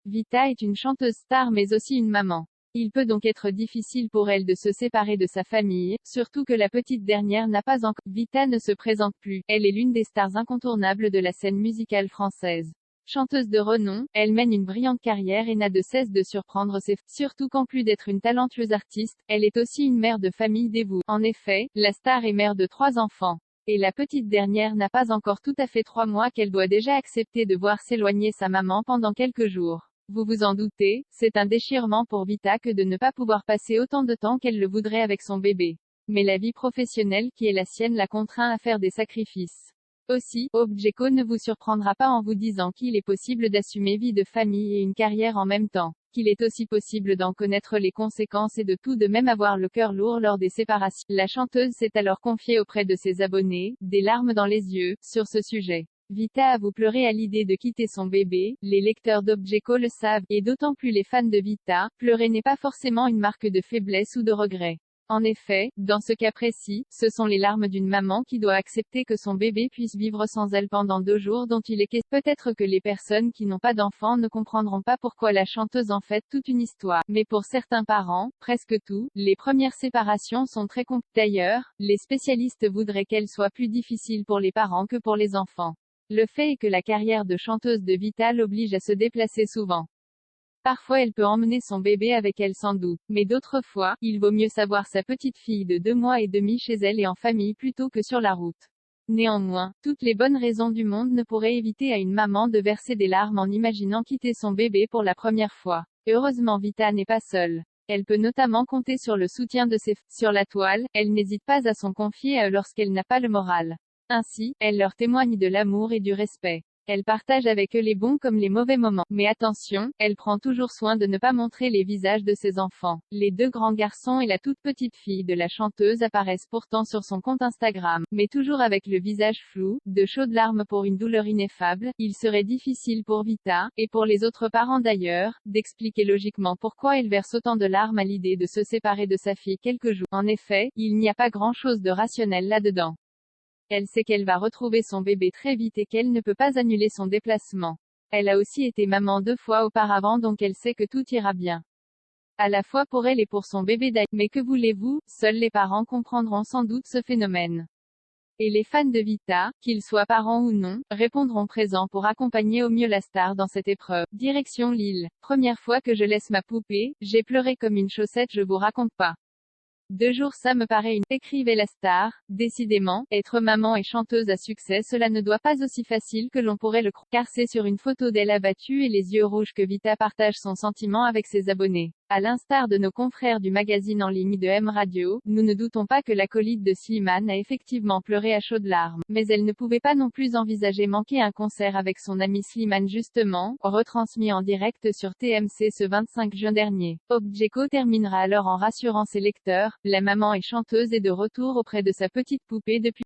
Vita est une chanteuse star mais aussi une maman. Il peut donc être difficile pour elle de se séparer de sa famille, surtout que la petite dernière n'a pas encore. Vita ne se présente plus. Elle est l'une des stars incontournables de la scène musicale française. Chanteuse de renom, elle mène une brillante carrière et n'a de cesse de surprendre ses fans. Surtout qu'en plus d'être une talentueuse artiste, elle est aussi une mère de famille dévouée. En effet, la star est mère de 3 enfants. Et la petite dernière n'a pas encore tout à fait 3 mois qu'elle doit déjà accepter de voir s'éloigner sa maman pendant quelques jours. Vous vous en doutez, c'est un déchirement pour Vita que de ne pas pouvoir passer autant de temps qu'elle le voudrait avec son bébé. Mais la vie professionnelle qui est la sienne la contraint à faire des sacrifices. Aussi, Objeco ne vous surprendra pas en vous disant qu'il est possible d'assumer vie de famille et une carrière en même temps. Qu'il est aussi possible d'en connaître les conséquences et de tout de même avoir le cœur lourd lors des séparations. La chanteuse s'est alors confiée auprès de ses abonnés, des larmes dans les yeux, sur ce sujet. Vita avoue pleurer à l'idée de quitter son bébé, les lecteurs d'Objeco le savent, et d'autant plus les fans de Vita, pleurer n'est pas forcément une marque de faiblesse ou de regret. En effet, dans ce cas précis, ce sont les larmes d'une maman qui doit accepter que son bébé puisse vivre sans elle pendant 2 jours dont il est question. Peut-être que les personnes qui n'ont pas d'enfants ne comprendront pas pourquoi la chanteuse en fait toute une histoire. Mais pour certains parents, presque tous, les premières séparations sont très compliquées. D'ailleurs, les spécialistes voudraient qu'elles soient plus difficiles pour les parents que pour les enfants. Le fait est que la carrière de chanteuse de Vita l'oblige à se déplacer souvent. Parfois elle peut emmener son bébé avec elle sans doute, mais d'autres fois, il vaut mieux savoir sa petite fille de 2 mois et demi chez elle et en famille plutôt que sur la route. Néanmoins, toutes les bonnes raisons du monde ne pourraient éviter à une maman de verser des larmes en imaginant quitter son bébé pour la première fois. Heureusement Vita n'est pas seule. Elle peut notamment compter sur le soutien de ses fans. Sur la toile, elle n'hésite pas à s'en confier à eux lorsqu'elle n'a pas le moral. Ainsi, elle leur témoigne de l'amour et du respect. Elle partage avec eux les bons comme les mauvais moments. Mais attention, elle prend toujours soin de ne pas montrer les visages de ses enfants. Les 2 grands garçons et la toute petite fille de la chanteuse apparaissent pourtant sur son compte Instagram, mais toujours avec le visage flou, de chaudes larmes pour une douleur ineffable. Il serait difficile pour Vita, et pour les autres parents d'ailleurs, d'expliquer logiquement pourquoi elle verse autant de larmes à l'idée de se séparer de sa fille quelques jours. En effet, il n'y a pas grand-chose de rationnel là-dedans. Elle sait qu'elle va retrouver son bébé très vite et qu'elle ne peut pas annuler son déplacement. Elle a aussi été maman 2 fois auparavant donc elle sait que tout ira bien. À la fois pour elle et pour son bébé d'ailleurs. Mais que voulez-vous, seuls les parents comprendront sans doute ce phénomène. Et les fans de Vita, qu'ils soient parents ou non, répondront présents pour accompagner au mieux la star dans cette épreuve. Direction Lille. Première fois que je laisse ma poupée, j'ai pleuré comme une chaussette, je vous raconte pas. 2 jours ça me paraît une. Écrivait la star. Décidément, être maman et chanteuse à succès cela ne doit pas aussi facile que l'on pourrait le croire. Car c'est sur une photo d'elle abattue et les yeux rouges que Vita partage son sentiment avec ses abonnés. À l'instar de nos confrères du magazine en ligne de M Radio, nous ne doutons pas que l'acolyte de Slimane a effectivement pleuré à chaudes larmes. Mais elle ne pouvait pas non plus envisager manquer un concert avec son ami Slimane justement, retransmis en direct sur TMC ce 25 juin dernier. Objeco terminera alors en rassurant ses lecteurs, la maman et chanteuse est de retour auprès de sa petite poupée depuis